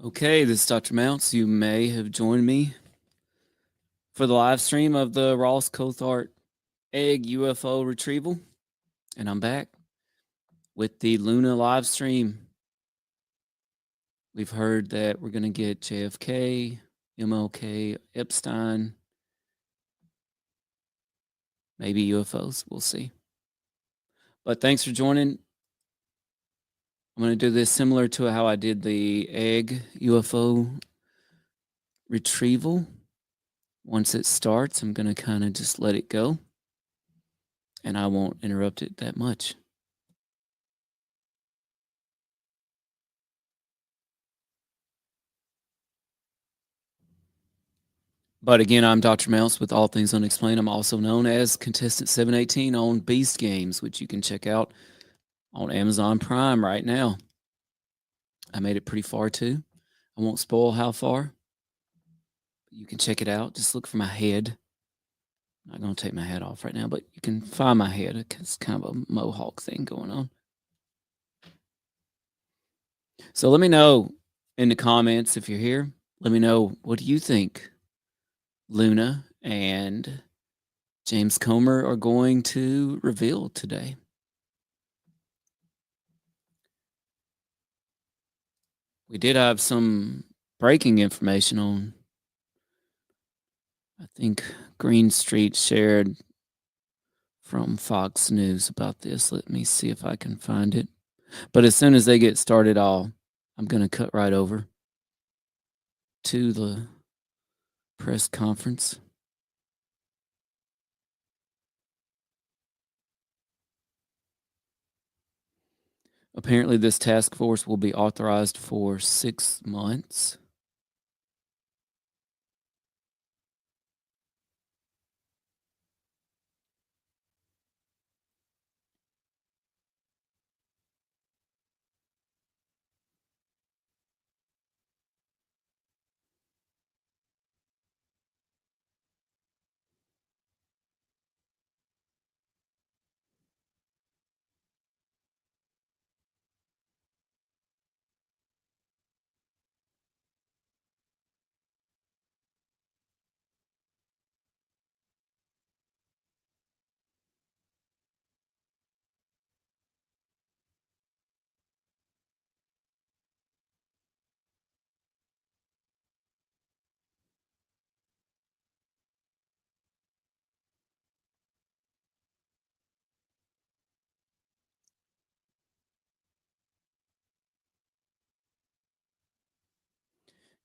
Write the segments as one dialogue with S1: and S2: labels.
S1: Okay, this is Dr. Mounts. You may have joined me for the live stream of the Ross Coulthart egg UFO retrieval. And I'm back with the Luna live stream. We've heard that we're going to get JFK, MLK, Epstein, maybe UFOs. We'll see. But thanks for joining. I'm going to do this similar to how I did the egg UFO retrieval. Once it starts, I'm going to kind of just let it go, and I won't interrupt it that much. But again, I'm Dr. Mouse with All Things Unexplained. I'm also known as Contestant 718 on Beast Games, which you can check out on Amazon Prime right now. I made it pretty far too. I won't spoil how far. You can check it out. Just look for my head. I'm not going to take my hat off right now, but you can find my head. It's kind of a mohawk thing going on. So let me know in the comments if you're here. Let me know, what do you think Luna and James Comer are going to reveal today? We did have some breaking information on, I think Green Street shared from Fox News about this. Let me see if I can find it. But as soon as they get started, I'm going to cut right over to the press conference. Apparently, this task force will be authorized for 6 months.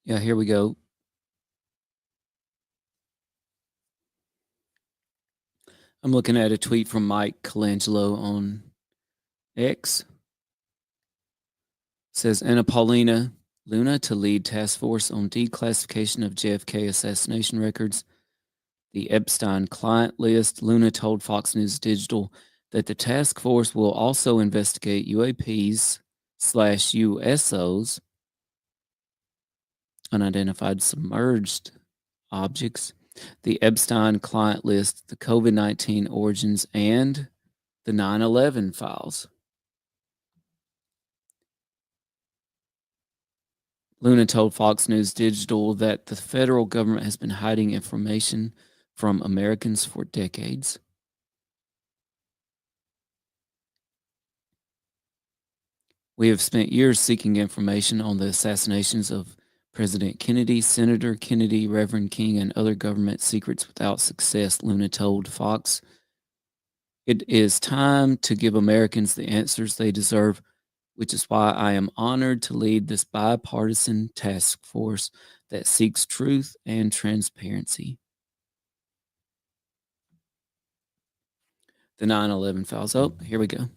S1: Yeah, here we go. I'm looking at a tweet from Mike Colangelo on X. It says, Anna Paulina Luna to lead task force on declassification of JFK assassination records. The Epstein client list. Luna told Fox News Digital that the task force will also investigate UAPs/USOs, unidentified submerged objects, the Epstein client list, the COVID-19 origins, and the 9/11 files. Luna told Fox News Digital that the federal government has been hiding information from Americans for decades. We have spent years seeking information on the assassinations of President Kennedy, Senator Kennedy, Reverend King, and other government secrets without success, Luna told Fox. It is time to give Americans the answers they deserve, which is why I am honored to lead this bipartisan task force that seeks truth and transparency. The 9/11 files. Oh, here we go.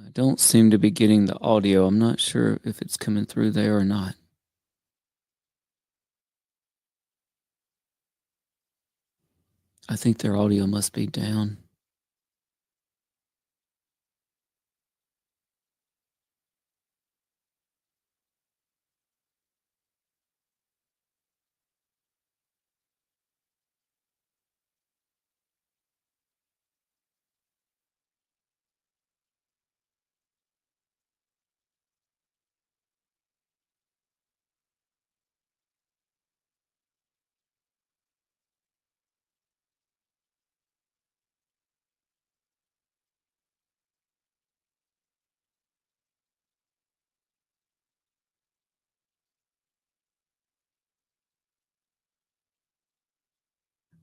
S1: I don't seem to be getting the audio. I'm not sure if it's coming through there or not. I think their audio must be down.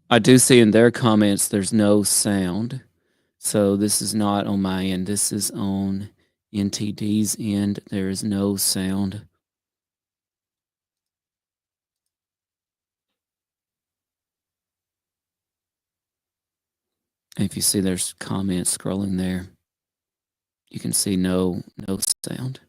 S1: I do see in their comments there's no sound. So this is not on my end. This is on NTD's end. There is no sound. And if you see there's comments scrolling there, you can see no sound.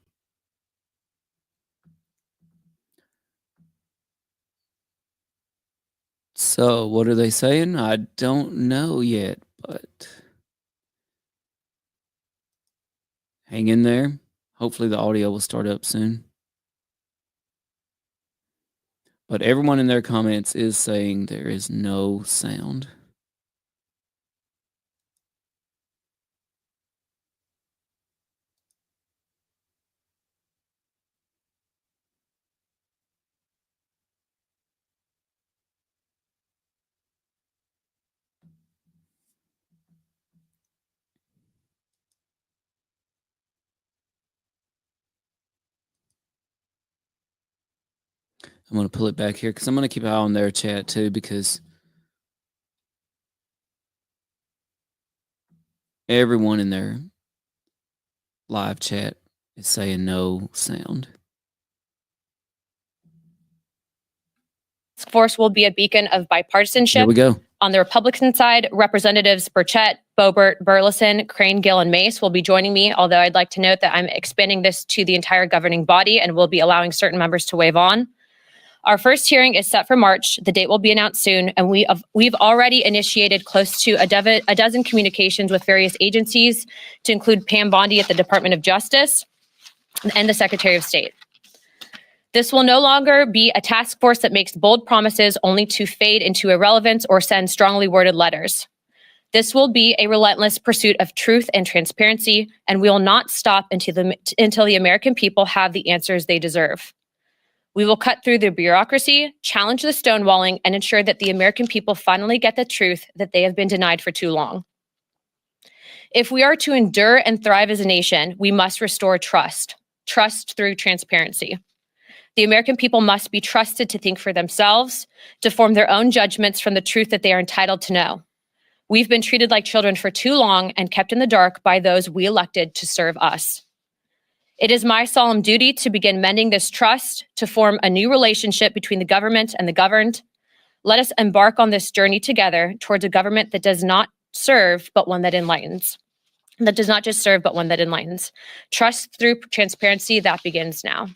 S1: So what are they saying? I don't know yet, but hang in there. Hopefully the audio will start up soon. But everyone in their comments is saying there is no sound. I'm going to pull it back here because I'm going to keep an eye on their chat too, because everyone in their live chat is saying no sound.
S2: Task force will be a beacon of bipartisanship.
S1: Here we go.
S2: On the Republican side, Representatives Burchett, Boebert, Burleson, Crane, Gill, and Mace will be joining me, although I'd like to note that I'm expanding this to the entire governing body and will be allowing certain members to waive on. Our first hearing is set for March. The date will be announced soon, and we've already initiated close to a dozen communications with various agencies, to include Pam Bondi at the Department of Justice and the Secretary of State. This will no longer be a task force that makes bold promises only to fade into irrelevance or send strongly worded letters. This will be a relentless pursuit of truth and transparency, and we will not stop until the American people have the answers they deserve. We will cut through the bureaucracy, challenge the stonewalling, and ensure that the American people finally get the truth that they have been denied for too long. If we are to endure and thrive as a nation, we must restore trust through transparency. The American people must be trusted to think for themselves, to form their own judgments from the truth that they are entitled to know. We've been treated like children for too long and kept in the dark by those we elected to serve us. It is my solemn duty to begin mending this trust, to form a new relationship between the government and the governed. Let us embark on this journey together towards a government that does not serve, but one that enlightens. That does not just serve, but one that enlightens. Trust through transparency, that begins now.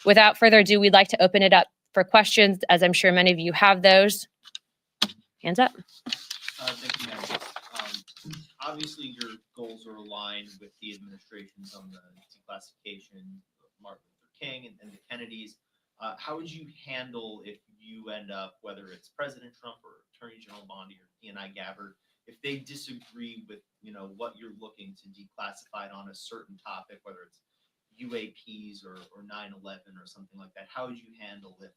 S2: Without further ado, we'd like to open it up for questions, as I'm sure many of you have those. Hands up.
S3: Thank you, Madam. Obviously, your goals are aligned with the administration's on the declassification of Martin Luther King and the Kennedys. How would you handle if you end up, whether it's President Trump or Attorney General Bondi or DNI Gabbard, if they disagree with what you're looking to declassify on a certain topic, whether it's UAPs or 9/11 or something like that? How would you handle if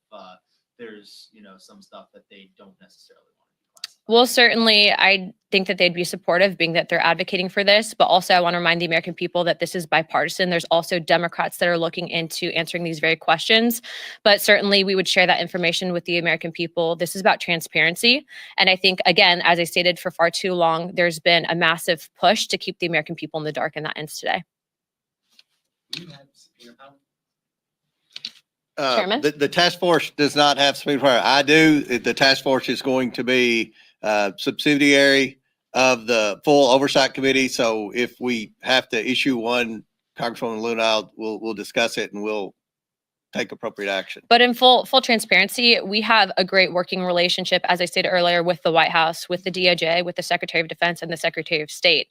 S3: there's some stuff that they don't necessarily want to declassify?
S2: Well, certainly, I think that they'd be supportive, being that they're advocating for this. But also, I want to remind the American people that this is bipartisan. There's also Democrats that are looking into answering these very questions. But certainly, we would share that information with the American people. This is about transparency. And I think, again, as I stated, for far too long, there's been a massive push to keep the American people in the dark, and that ends today.
S3: Do you have subpoena power?
S2: Chairman?
S4: The task force does not have subpoena power. I do. The task force is going to be subsidiary of the full oversight committee. So if we have to issue one, Congresswoman Luna, we'll discuss it and we'll take appropriate action.
S2: But in full transparency, we have a great working relationship, as I stated earlier, with the White House, with the DOJ, with the Secretary of Defense, and the Secretary of State.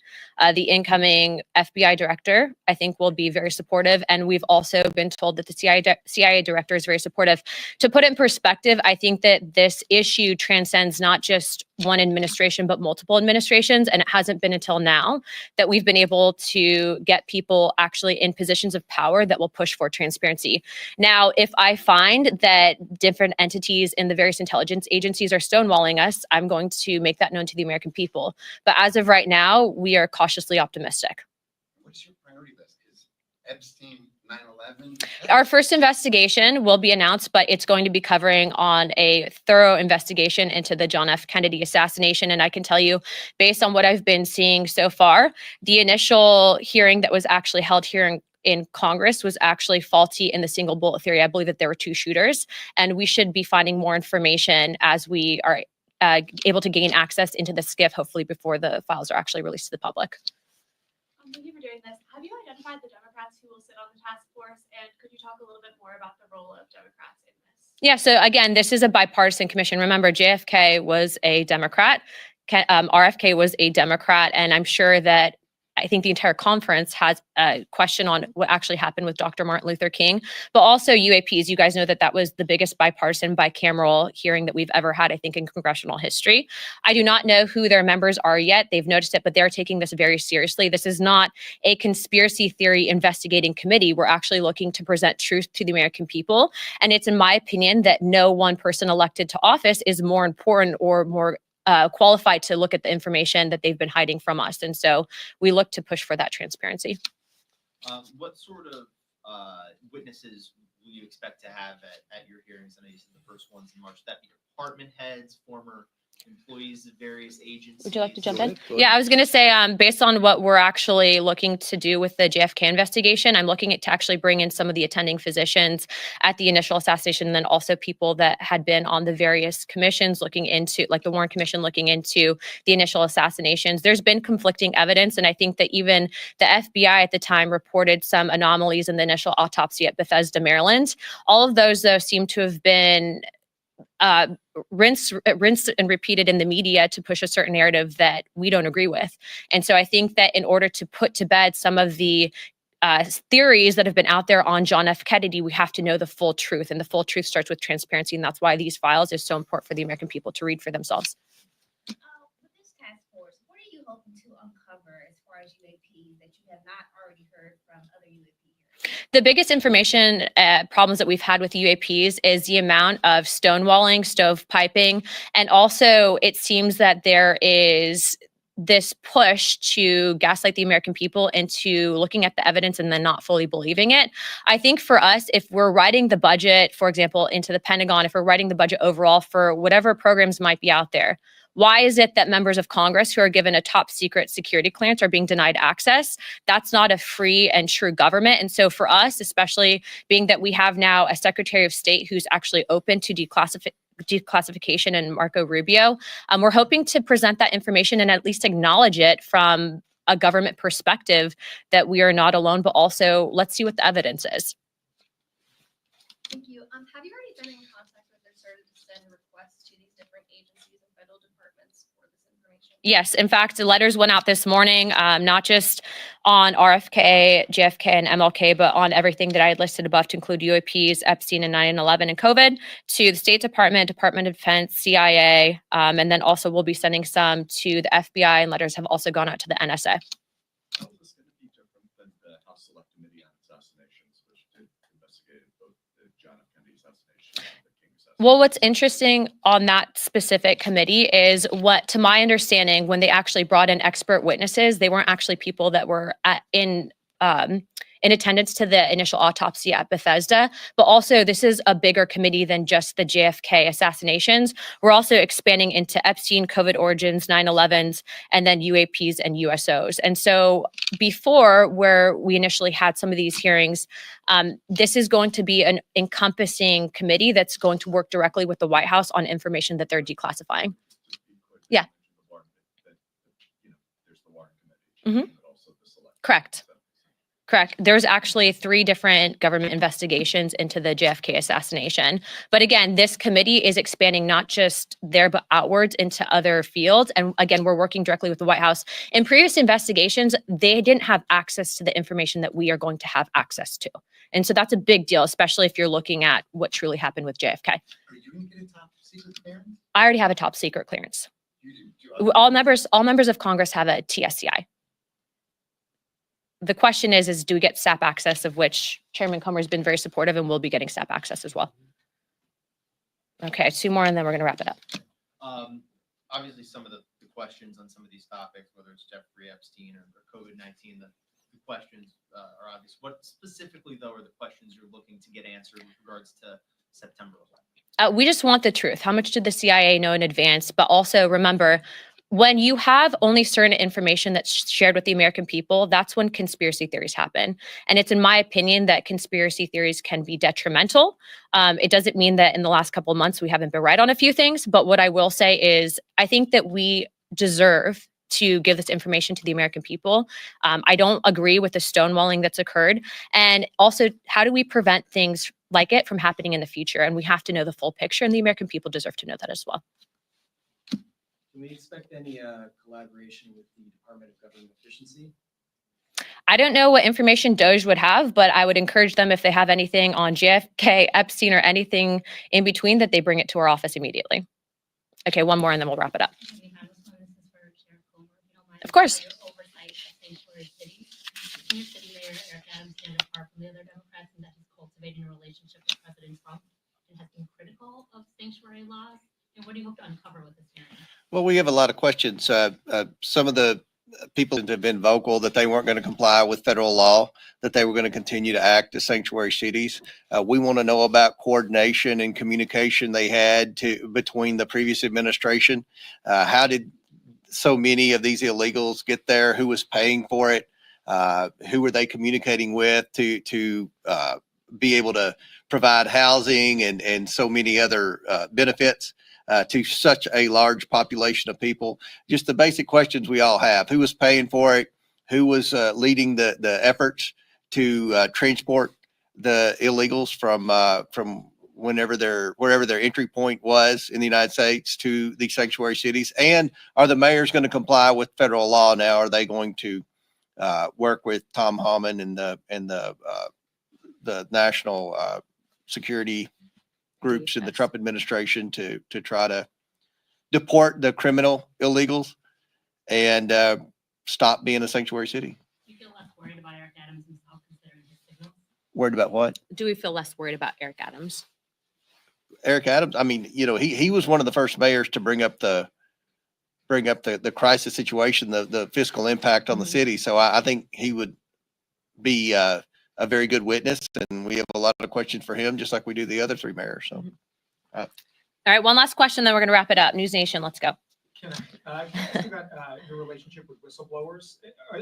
S2: The incoming FBI director, I think, will be very supportive, and we've also been told that the CIA director is very supportive. To put it in perspective, I think that this issue transcends not just one administration, but multiple administrations, and it hasn't been until now that we've been able to get people actually in positions of power that will push for transparency. Now, if I find that different entities in the various intelligence agencies are stonewalling us, I'm going to make that known to the American people. But as of right now, we are cautiously optimistic.
S5: What's your priority list? Is Epstein 9/11?
S2: Our first investigation will be announced, but it's going to be covering on a thorough investigation into the John F. Kennedy assassination. And I can tell you, based on what I've been seeing so far, the initial hearing that was actually held here in Congress was actually faulty in the single bullet theory. I believe that there were 2 shooters, and we should be finding more information as we are able to gain access into the SCIF, hopefully before the files are actually released to the public.
S6: Thank you for doing this. Have you identified the Democrats who will sit on the task force, and could you talk a little bit more about the role of Democrats in this?
S2: Yeah, so again, this is a bipartisan commission. Remember, JFK was a Democrat, RFK was a Democrat, and I'm sure that I think the entire conference has a question on what actually happened with Dr. Martin Luther King, but also UAPs. You guys know that that was the biggest bipartisan bicameral hearing that we've ever had, I think, in congressional history. I do not know who their members are yet. They've noticed it, but they're taking this very seriously. This is not a conspiracy theory investigating committee. We're actually looking to present truth to the American people. And it's in my opinion that no one person elected to office is more important or more qualified to look at the information that they've been hiding from us. And so we look to push for that transparency.
S3: What sort of witnesses will you expect to have at your hearings? I know you said the first one's in March. Would that be department heads, former employees of various agencies?
S2: Would you like to jump in?
S4: Go ahead.
S2: Yeah, I was going to say, based on what we're actually looking to do with the JFK investigation, I'm looking to actually bring in some of the attending physicians at the initial assassination, and then also people that had been on the various commissions looking into, like the Warren Commission looking into the initial assassinations. There's been conflicting evidence, and I think that even the FBI at the time reported some anomalies in the initial autopsy at Bethesda, Maryland. All of those, though, seem to have been rinsed and repeated in the media to push a certain narrative that we don't agree with. And so I think that in order to put to bed some of the theories that have been out there on John F. Kennedy, we have to know the full truth. And the full truth starts with transparency. And that's why these files is so important for the American people to read for themselves.
S7: With this task force, what are you hoping to uncover as far as UAPs that you have not already heard from other UAP hearings?
S2: The biggest information problems that we've had with UAPs is the amount of stonewalling, stovepiping, and also it seems that there is this push to gaslight the American people into looking at the evidence and then not fully believing it. I think for us, if we're writing the budget, for example, into the Pentagon, if we're writing the budget overall for whatever programs might be out there, why is it that members of Congress who are given a top secret security clearance are being denied access? That's not a free and true government. And so for us, especially being that we have now a Secretary of State who's actually open to declassification and Marco Rubio, we're hoping to present that information and at least acknowledge it from a government perspective that we are not alone, but also let's see what the evidence is.
S6: Thank you. Have you already been in contact with or started to send requests to these different agencies and federal departments for this information?
S2: Yes, in fact, the letters went out this morning, not just on RFK, JFK, and MLK, but on everything that I had listed above to include UAPs, Epstein, and 9/11 and COVID, to the State Department, Department of Defense, CIA, and then also we'll be sending some to the FBI, and letters have also gone out to the NSA.
S5: How is this going to be different than the House Select Committee on Assassinations, which did investigate both the John F. Kennedy assassination and the King assassination?
S2: Well, what's interesting on that specific committee is what, to my understanding, when they actually brought in expert witnesses, they weren't actually people that were in attendance to the initial autopsy at Bethesda. But also, this is a bigger committee than just the JFK assassinations. We're also expanding into Epstein, COVID origins, 9/11s, and then UAPs and USOs. And so before, where we initially had some of these hearings, this is going to be an encompassing committee that's going to work directly with the White House on information that they're declassifying. Yeah.
S5: There's the Warren Committee,
S2: Mhm.
S5: but also the Select.
S2: Correct. Correct. There's actually 3 different government investigations into the JFK assassination. But again, this committee is expanding not just there, but outwards into other fields. And again, we're working directly with the White House. In previous investigations, they didn't have access to the information that we are going to have access to. And so that's a big deal, especially if you're looking at what truly happened with JFK.
S5: Are you going to get a top secret clearance?
S2: I already have a top secret clearance.
S5: You do.
S2: All members of Congress have a TSCI. The question is do we get SAP access, of which Chairman Comer has been very supportive and will be getting SAP access as well. Okay, 2 more and then we're going to wrap it up.
S3: Obviously, some of the questions on some of these topics, whether it's Jeffrey Epstein or COVID-19, the questions are obvious. What specifically, though, are the questions you're looking to get answered with regards to September 11th?
S2: We just want the truth. How much did the CIA know in advance? But also remember, when you have only certain information that's shared with the American people, that's when conspiracy theories happen. And it's in my opinion that conspiracy theories can be detrimental. It doesn't mean that in the last couple of months we haven't been right on a few things. But what I will say is I think that we deserve to give this information to the American people. I don't agree with the stonewalling that's occurred. And also, how do we prevent things like it from happening in the future? And we have to know the full picture, and the American people deserve to know that as well.
S8: Can we expect any collaboration with the Department of Government Efficiency?
S2: I don't know what information DOJ would have, but I would encourage them if they have anything on JFK, Epstein, or anything in between that they bring it to our office immediately. Okay, 1 more and then we'll wrap it up. Of course.
S7: Oversight of sanctuary cities. Senior city mayor Eric Adams stand apart from the other Democrats in that he's cultivating a relationship with President Trump and has been critical of sanctuary laws. And what do you hope to uncover with this hearing?
S4: Well, we have a lot of questions. Some of the people have been vocal that they weren't going to comply with federal law, that they were going to continue to act as sanctuary cities. We want to know about coordination and communication they had between the previous administration. How did so many of these illegals get there? Who was paying for it? Who were they communicating with to be able to provide housing and so many other benefits to such a large population of people? Just the basic questions we all have. Who was paying for it? Who was leading the efforts to transport the illegals from wherever their entry point was in the United States to these sanctuary cities? And are the mayors going to comply with federal law now? Are they going to work with Tom Homan and the national security groups in the Trump administration to try to deport the criminal illegals and stop being a sanctuary city?
S7: Do you feel less worried about Eric Adams himself considering his signals?
S4: Worried about what?
S2: Do we feel less worried about Eric Adams?
S4: Eric Adams, I mean, he was one of the first mayors to bring up the crisis situation, the fiscal impact on the city. So I think he would be a very good witness, and we have a lot of questions for him, just like we do the other 3 mayors. So,
S2: All right, 1 last question, then we're going to wrap it up. News Nation, let's go.
S9: Can I ask about your relationship with whistleblowers?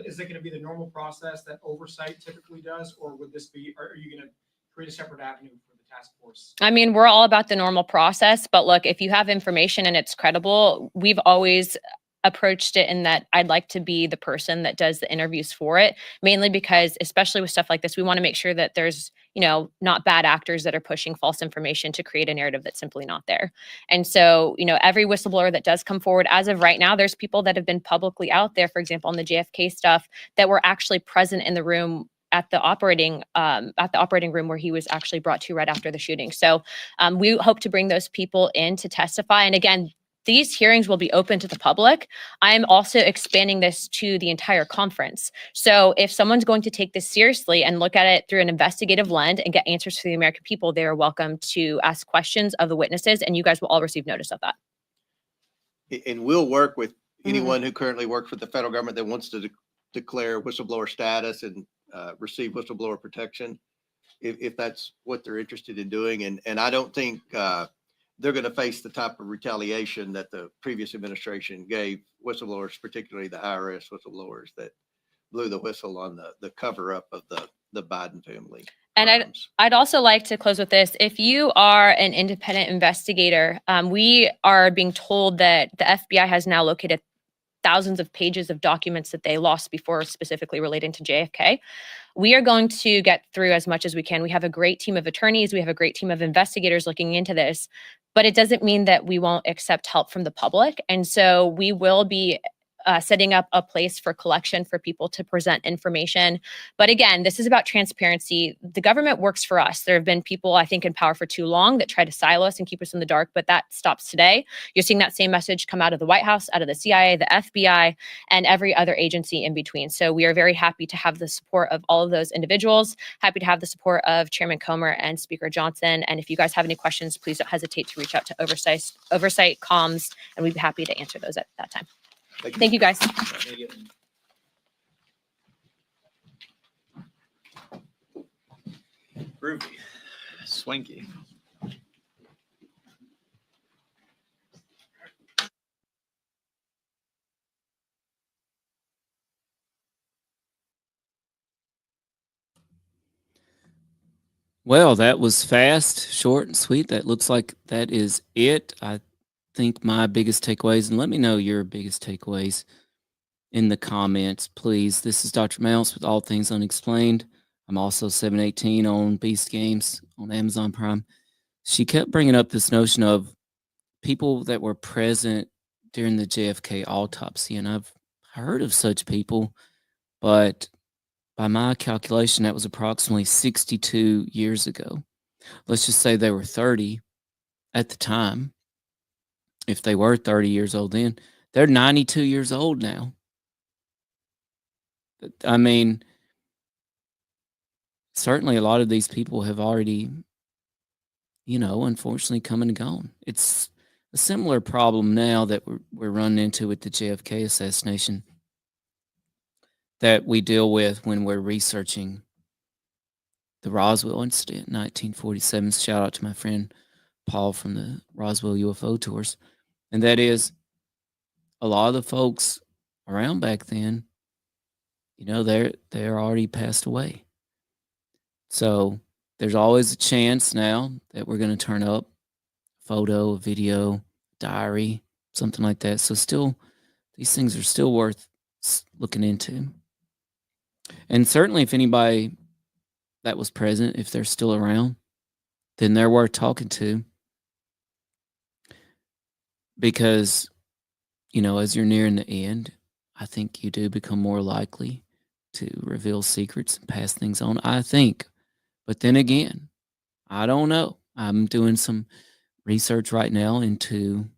S9: Is it going to be the normal process that Oversight typically does, or would this be? Are you going to create a separate avenue for the task force?
S2: I mean, we're all about the normal process, but look, if you have information and it's credible, we've always approached it in that I'd like to be the person that does the interviews for it, mainly because, especially with stuff like this, we want to make sure that there's, not bad actors that are pushing false information to create a narrative that's simply not there. And so, every whistleblower that does come forward, as of right now, there's people that have been publicly out there, for example, on the JFK stuff, that were actually present in the room at the operating room where he was actually brought to right after the shooting. So we hope to bring those people in to testify. And again, these hearings will be open to the public. I'm also expanding this to the entire conference. So if someone's going to take this seriously and look at it through an investigative lens and get answers for the American people, they are welcome to ask questions of the witnesses, and you guys will all receive notice of that.
S4: And we'll work with anyone who currently works with the federal government that wants to declare whistleblower status and receive whistleblower protection, if that's what they're interested in doing. And I don't think they're going to face the type of retaliation that the previous administration gave whistleblowers, particularly the IRS whistleblowers that blew the whistle on the cover up of the Biden family.
S2: And I'd also like to close with this. If you are an independent investigator, we are being told that the FBI has now located thousands of pages of documents that they lost before, specifically relating to JFK. We are going to get through as much as we can. We have a great team of attorneys. We have a great team of investigators looking into this, but it doesn't mean that we won't accept help from the public. And so we will be setting up a place for collection for people to present information. But again, this is about transparency. The government works for us. There have been people, I think, in power for too long that try to silo us and keep us in the dark, but that stops today. You're seeing that same message come out of the White House, out of the CIA, the FBI, and every other agency in between. So we are very happy to have the support of all of those individuals, happy to have the support of Chairman Comer and Speaker Johnson. And if you guys have any questions, please don't hesitate to reach out to Oversight Comms, and we'd be happy to answer those at that time. Thank you, guys.
S3: Groovy, swanky.
S1: Well, that was fast, short, and sweet. That looks like that is it. I think my biggest takeaways, and let me know your biggest takeaways in the comments, please. This is Dr. Mouse with All Things Unexplained. I'm also 718 on Beast Games on Amazon Prime. She kept bringing up this notion of people that were present during the JFK autopsy, and I've heard of such people, but by my calculation, that was approximately 62 years ago. Let's just say they were 30 at the time. If they were 30 years old then, they're 92 years old now. I mean, certainly a lot of these people have already, unfortunately come and gone. It's a similar problem now that we're running into with the JFK assassination that we deal with when we're researching the Roswell incident, 1947. Shout out to my friend Paul from the Roswell UFO tours. And that is, a lot of the folks around back then, they're already passed away. So there's always a chance now that we're going to turn up photo, a video, diary, something like that. So still, these things are still worth looking into. And certainly if anybody that was present, if they're still around, then they're worth talking to. Because, as you're nearing the end, I think you do become more likely to reveal secrets and pass things on, I think. But then again, I don't know. I'm doing some research right now into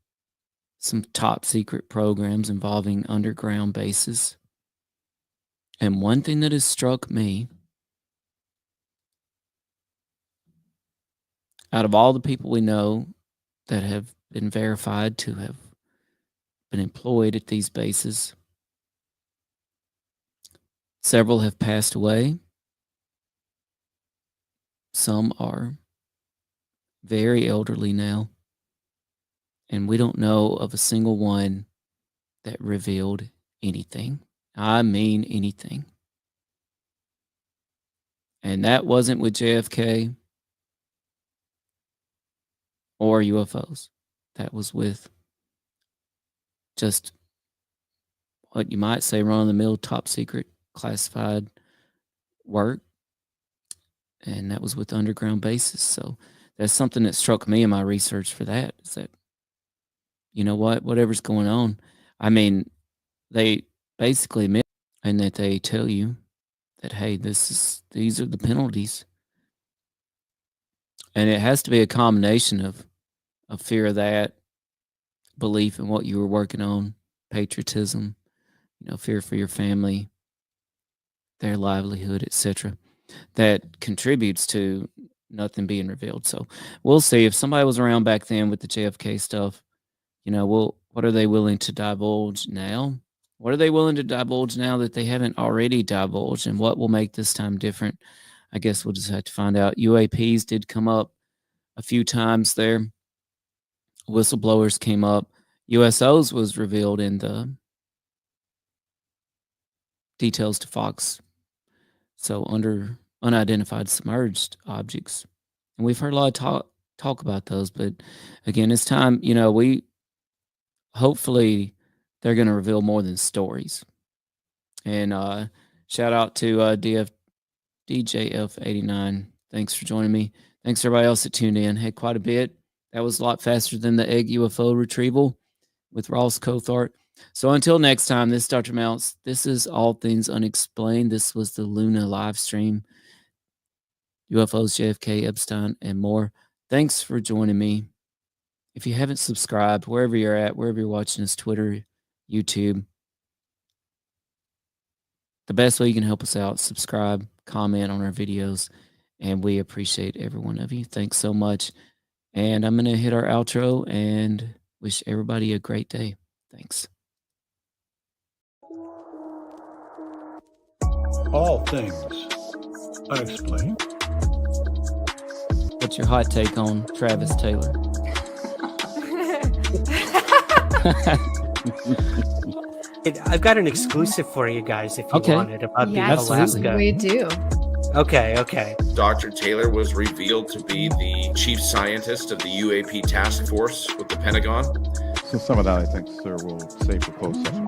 S1: some top secret programs involving underground bases. And one thing that has struck me, out of all the people we know that have been verified to have been employed at these bases, several have passed away. Some are very elderly now. And we don't know of a single one that revealed anything. I mean anything. And that wasn't with JFK or UFOs. That was with just what you might say run-of-the-mill top secret classified work. And that was with underground bases. So that's something that struck me in my research for that, is that, whatever's going on, I mean, they basically admit, and that they tell you that, hey, these are the penalties. And it has to be a combination of fear of that, belief in what you were working on, patriotism, fear for your family, their livelihood, etc., that contributes to nothing being revealed. So we'll see. If somebody was around back then with the JFK stuff, what are they willing to divulge now? What are they willing to divulge now that they haven't already divulged? And what will make this time different? I guess we'll just have to find out. UAPs did come up a few times there. Whistleblowers came up. USOs was revealed in the details to Fox. So under unidentified submerged objects. And we've heard a lot of talk about those. But again, it's time, we hopefully they're going to reveal more than stories. And shout out to DJF89. Thanks for joining me. Thanks to everybody else that tuned in. Had quite a bit. That was a lot faster than the egg UFO retrieval with Ross Cothart. So until next time, this is Dr. Mounts. This is All Things Unexplained. This was the Luna live stream. UFOs, JFK, Epstein, and more. Thanks for joining me. If you haven't subscribed, wherever you're at, wherever you're watching this, Twitter, YouTube, the best way you can help us out, subscribe, comment on our videos, and we appreciate every one of you. Thanks so much. And I'm going to hit our outro and wish everybody a great day. Thanks.
S10: All Things Unexplained.
S1: What's your hot take on Travis Taylor?
S11: I've got an exclusive for you guys if you want it about the Alaska.
S12: We do.
S11: Okay.
S13: Dr. Taylor was revealed to be the chief scientist of the UAP task force with the Pentagon.
S5: So some of that, I think, sir, will save for closed session.